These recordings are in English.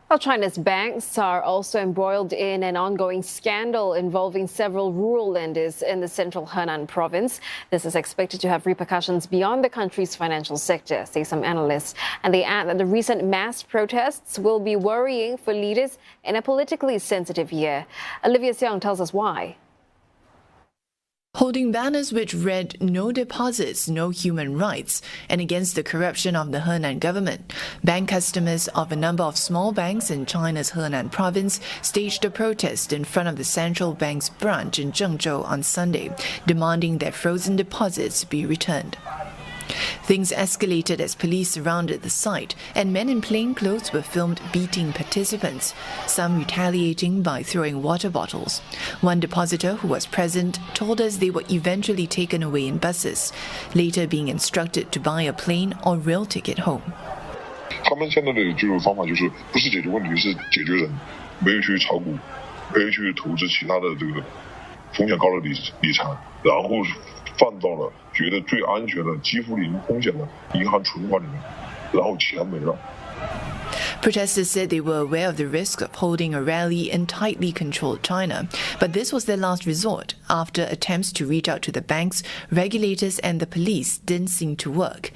Well, China's banks are also embroiled in an ongoing scandal involving several rural lenders in the central Henan province. This is expected to have repercussions beyond the country's financial sector, say some analysts. And they add that the recent mass protests will be worrying for leaders in a politically sensitive year. Olivia Xiong tells us why. Holding banners which read "No deposits, no human rights" and against the corruption of the Henan government, bank customers of a number of small banks in China's Henan province staged a protest in front of the central bank's branch in Zhengzhou on Sunday, demanding their frozen deposits be returned. Things escalated as police surrounded the site, and men in plain clothes were filmed beating participants, some retaliating by throwing water bottles. One depositor who was present told us they were eventually taken away in buses, later being instructed to buy a plane or rail ticket home. 他们现在的方法不是解决问题，是解决人，没有去炒股，没有去投资其他的风险高的理财，然后放到了觉得最安全的、几乎零风险的银行存款里面，然后钱没了。 Protesters said they were aware of the risk of holding a rally in tightly controlled China, but this was their last resort after attempts to reach out to the banks, regulators and the police didn't seem to work.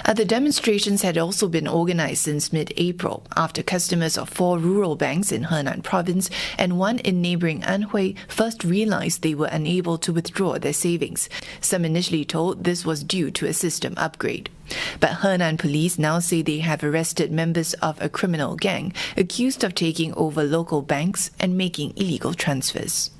Other demonstrations had also been organized since mid-April after customers of 4 rural banks in Henan province and one in neighboring Anhui first realized they were unable to withdraw their savings. Some initially told this was due to a system upgrade. But Henan police now say they have arrested members of a criminal gang accused of taking over local banks and making illegal transfers.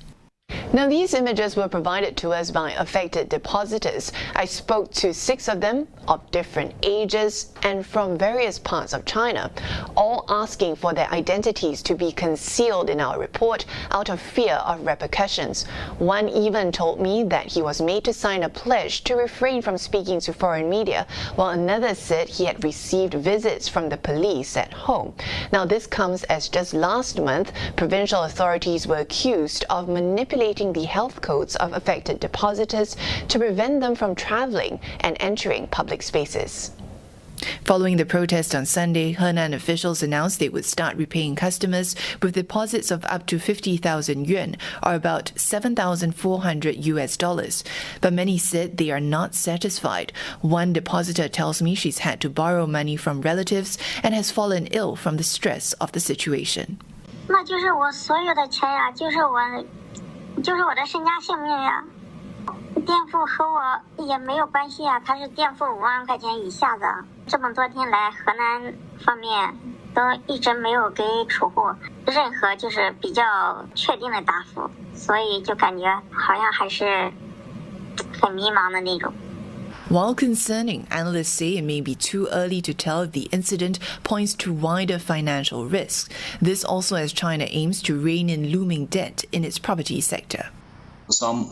Now, these images were provided to us by affected depositors. I spoke to 6 of them of different ages and from various parts of China, all asking for their identities to be concealed in our report out of fear of repercussions. One even told me that he was made to sign a pledge to refrain from speaking to foreign media, while another said he had received visits from the police at home. Now, this comes as just last month, provincial authorities were accused of manipulating the health codes of affected depositors to prevent them from traveling and entering public spaces. Following the protest on Sunday, Henan officials announced they would start repaying customers with deposits of up to 50,000 yuan, or about $7,400. But many said they are not satisfied. One depositor tells me she's had to borrow money from relatives and has fallen ill from the stress of the situation. 那就是我所有的钱呀，就是我的身家性命呀。垫付和我也没有关系啊，他是垫付5万块钱以下的。这么多天来，河南方面都一直没有给储户任何比较确定的答复，所以就感觉好像还是很迷茫的那种。 While concerning, analysts say it may be too early to tell if the incident points to wider financial risks. This also as China aims to rein in looming debt in its property sector. Some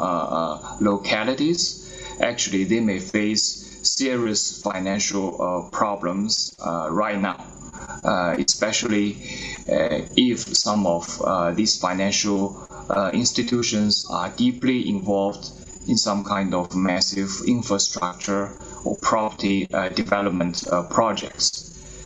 localities, actually, they may face serious financial problems right now, especially if some of these financial institutions are deeply involved in some kind of massive infrastructure or property development projects.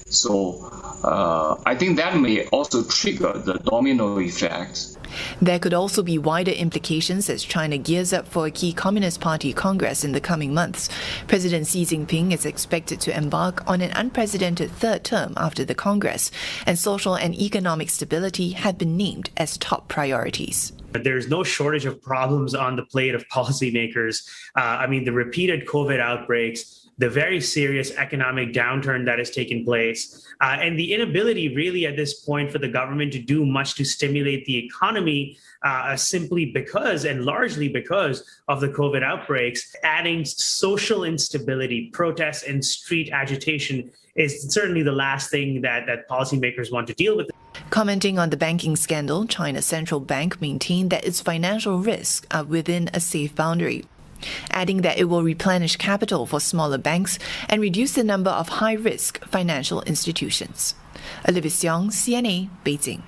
So I think that may also trigger the domino effect. There could also be wider implications as China gears up for a key Communist Party Congress in the coming months. President Xi Jinping is expected to embark on an unprecedented third term after the Congress, and social and economic stability have been named as top priorities. There's no shortage of problems on the plate of policymakers. The repeated COVID outbreaks, the very serious economic downturn that has taken place, and the inability really at this point for the government to do much to stimulate the economy simply because and largely because of the COVID outbreaks. Adding social instability, protests and street agitation is certainly the last thing that policymakers want to deal with. Commenting on the banking scandal, China's central bank maintained that its financial risks are within a safe boundary, adding that it will replenish capital for smaller banks and reduce the number of high-risk financial institutions. Olivia Xiong, CNA, Beijing.